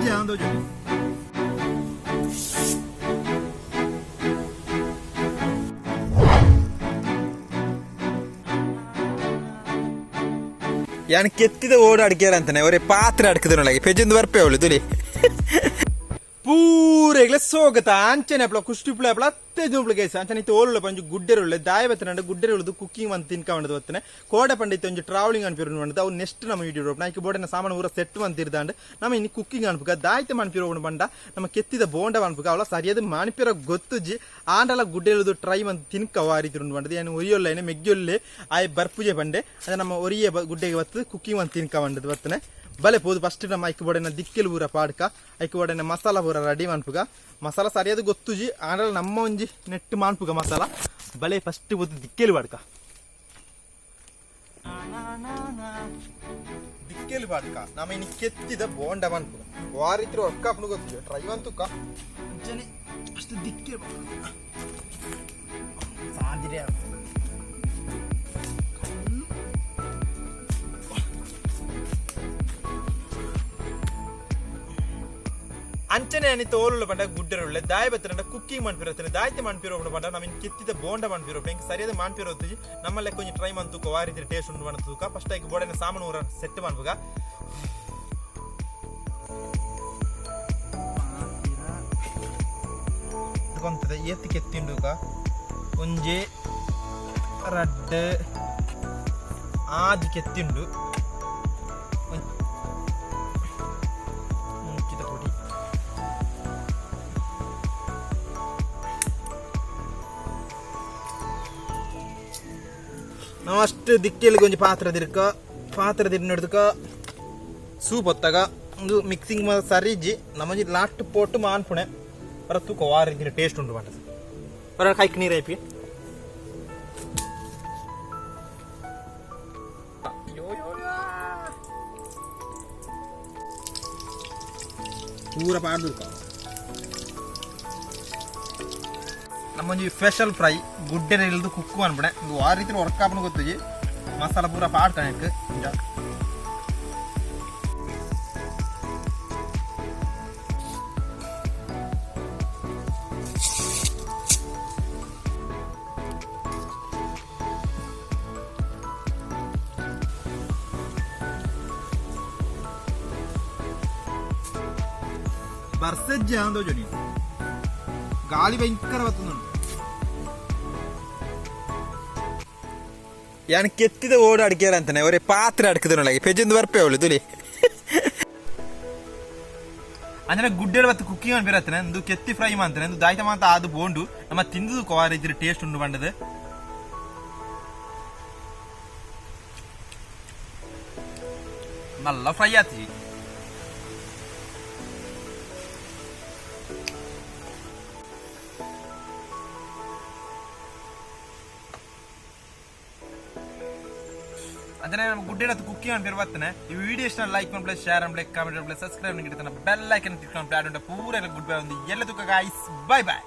Barseggiando giù. ഞാൻ കെത്തിയത് ഓട് അടിക്കാറാൻ തന്നെ ഒരു പാത്രം അടക്കുന്നുണ്ടെങ്കിൽ പെജെന്ന് വരപ്പേ ഉള്ളൂ തുലി ಪೂರೆಗ್ಲೆ ಸೋಗತ ಅಂಚನೆ ಅಪ್ಲ ಕುಷ್ಟಿಪ್ಲ ಅಪ್ಲ ಅತ್ತೆಜುಂಪ್ಲ ಗೈಸ್ ಅಂಚನೆ ಇತ್ತು ಓಲುಳ ಪಂಜು ಗುಡ್ಡೆರುಳ್ಳೆ ದಾಯ ಬತ್ತನಂಡ ಗುಡ್ಡೆರುಳ್ದು ಕುಕ್ಕಿಂಗ್ ಮಂತ್ ತಿನ್ಕೊಂಡ್ ಬತ್ತನೆ ಕೋಡೆ ಪಂಡಿತ ಒಂಜು ಟ್ರಾವೆಲಿಂಗ್ ಅನ್ಪಿರೋನು ಬಂದ ಅವು ನೆಕ್ಸ್ಟ್ ನಮ್ಮ ವಿಡಿಯೋ ರೋಪ್ ನಾಯ್ಕೆ ಬೋಡನ ಸಾಮಾನು ಊರ ಸೆಟ್ ಮಂತಿರ್ದಾಂಡ್ ನಮ್ಮ ಇನ್ನು ಕುಕ್ಕಿಂಗ್ ಅನ್ಪುಗ ದಾಯ್ತೆ ಮನ್ಪಿರೋನು ಬಂಡ ನಮ್ಮ ಕೆತ್ತಿದ ಬೋಂಡ ಅನ್ಪುಗ ಅವಳ ಸರಿಯಾದ ಮಾಣಿಪಿರೋ ಗೊತ್ತುಜಿ ಆಂಡಲ ಗುಡ್ಡೆರುಳ್ದು ಟ್ರೈ ಮಂತ್ ತಿನ್ಕ ವಾರಿತಿರು ಬಂಡದು ಏನು ಒರಿಯೊಲ್ಲೇನೆ ಮೆಗ್ಗಿಯೊಲ್ಲೆ ಆಯ್ ಬರ್ಪುಜೆ ಬಂಡೆ ಅದ ನಮ್ಮ ಒರಿಯ ಗುಡ್ಡೆಗೆ ಬತ್ತು ಕುಕ್ಕಿಂಗ್ ಮಂತ್ ತಿನ್ಕ ಬಂಡದು ಬತ್ತನೆ ಬಲೆ ಪೋದು ಫಸ್ಟ್ ನಮ್ಮ ಐಕ್ ಬೋಡನ ದಿಕ್ಕೆಲು ಪೂರ ಪಾಡ್ಕ ಐಕ್ ಬೋಡನ ಮಸಾಲ ಪೂರ ರೆಡಿ ಮಾಡ್ಪುಗ ಮಸಾಲ ಸರಿಯಾದ ಗೊತ್ತುಜಿ ಆಂಡಲ ನಮ್ಮ ಒಂಜಿ ನೆಟ್ ಮಾಡ್ಪುಗ ಮಸಾಲ ಬಲೆ ಫಸ್ಟ್ ಪೋದು ದಿಕ್ಕೆಲು ಪಾಡ್ಕ ದಿಕ್ಕೆಲು ಪಾಡ್ಕ ನಮ್ಮ ಇನ್ನು ಕೆತ್ತಿದ ಬೋಂಡ ಮಾಡ್ಪುಗ ವಾರಿತ್ರ ಒಕ್ಕ ಅಪ್ಪನು ಗೊತ್ತು ಟ್ರೈ ಅಂತುಕ ಅಂಚನೆ ಅಷ್ಟು ದಿಕ್ಕೆಲು ಸಾಧ್ಯ ಅಂಚನೆ ಅನಿತ ಓಲುಳ ಬಂಡ ಗುಡ್ಡೆರುಳ್ಳೆ ದಾಯ ಬತ್ತನ ಕುಕ್ಕಿಂಗ್ ಮಾಡ್ಪಿರತ್ತೆ ದಾಯ್ತೆ ಮಾಡ್ಪಿರೋ ಬಂಡ ನಮ್ಮ ಕೆತ್ತಿದ ಬೋಂಡ ಮಾಡ್ಪಿರೋ ಬೆಂಕಿ ಸರಿಯಾದ ಮಾಡ್ಪಿರೋ ನಮ್ಮಲ್ಲೇ ಕೊಂಚ ಟ್ರೈ ಮಾಡ್ತೂಕ ವಾರಿದ್ರೆ ಟೇಸ್ಟ್ ಉಂಟು ಮಾಡ್ತೂಕ ಫಸ್ಟ್ ಆಗಿ ಬೋಡನ ಸಾಮಾನು ಊರ ಸೆಟ್ ಮಾಡ್ಬೇಕ ಕೊಂತದ ಎತ್ತಿ ಕೆತ್ತಿಂಡುಕ ಒಂಜೆ ರಡ್ಡ್ ಆಜಿ ಕೆತ್ತಿಂಡು ನಾವು ಅಷ್ಟು ದಿಕ್ಕೆಲ್ಲಿ ಕೊಂಚ ಪಾತ್ರದಿರ್ಕ ಸೂಪ್ ಹೊತ್ತಾಗ ಒಂದು ಮಿಕ್ಸಿಂಗ್ ಸರಿಜಿ ನಮ್ಮಜಿ ಲಾಸ್ಟ್ ಪೋಟು ಮಾನ್ಪುಣೆ ಬರ ತೂಕ ವಾರಿದ್ರೆ ಟೇಸ್ಟ್ ಉಂಟು ಮಾಡ ಬರ ಕೈಕ್ ನೀರು ಐಪಿ ಪೂರ ಪಾಡ್ದು ನಮ್ಮೊಂಜಿ ಸ್ಪೆಷಲ್ ಫ್ರೈ ಗುಡ್ಡೆನ ಇಲ್ದು ಕುಕ್ಕು ಅನ್ಬಿಡೆ ಆ ರೀತಿ ವರ್ಕ್ ಆಪನು ಗೊತ್ತುಜಿ ಮಸಾಲ ಪೂರ ಪಾಡ್ತಾನೆ ಬರ್ಸೆಜ್ಜಾಂದೋ ಜೊಡಿ ಗಾಳಿ ಭಯಂಕರ ಬರ್ತುಂಟು ഞാൻ കെത്തിയത് ഓട് അടിക്കാറാൻ തന്നെ ഒരു പാത്രം അടക്കുന്നുണ്ടെങ്കിൽ പെജെന്ന് വരപ്പേ ഉള്ളൂ തുലി ಅಂದ್ರೆ ಗುಡ್ಡೆರು ಬತ್ತು ಕುಕ್ಕಿಂಗ್ ಅನ್ಬಿರತ್ತನೆ ಒಂದು ಕೆತ್ತಿ ಫ್ರೈ ಮಾಡ್ತಾನೆ ಒಂದು ದಾಯ್ತ ಮಾತ ಅದು ಬೋಂಡು ನಮ್ಮ ತಿಂದು ಕೋವಾರ ಟೇಸ್ಟ್ ಉಂಡು ಬಂಡದು ನಲ್ಲ ಫ್ರೈ ಆತಿ ಅಂದ್ರೆ ನಮ್ಮ ಗುಡ್ಡೆನ ಕುಕ್ಕಿಂಗ್ ಅನ್ಬಿರ ಬರ್ತನೆ ಈ ವಿಡಿಯೋ ಇಷ್ಟ ಲೈಕ್ ಮಾಡಿ ಪ್ಲಸ್ ಶೇರ್ ಮಾಡಿ ಕಾಮೆಂಟ್ ಮಾಡಿ ಸಬ್ಸ್ಕ್ರೈಬ್ ಮಾಡಿ ಬೆಲ್ ಐಕನ್ ತಿಳ್ಕೊಂಡು ಪ್ಲಾನ್ ಉಂಟು ಪೂರ ಗುಡ್ ಬೈ ಒಂದು ಎಲ್ಲ ತುಕ ಗೈಸ್ ಬೈ ಬೈ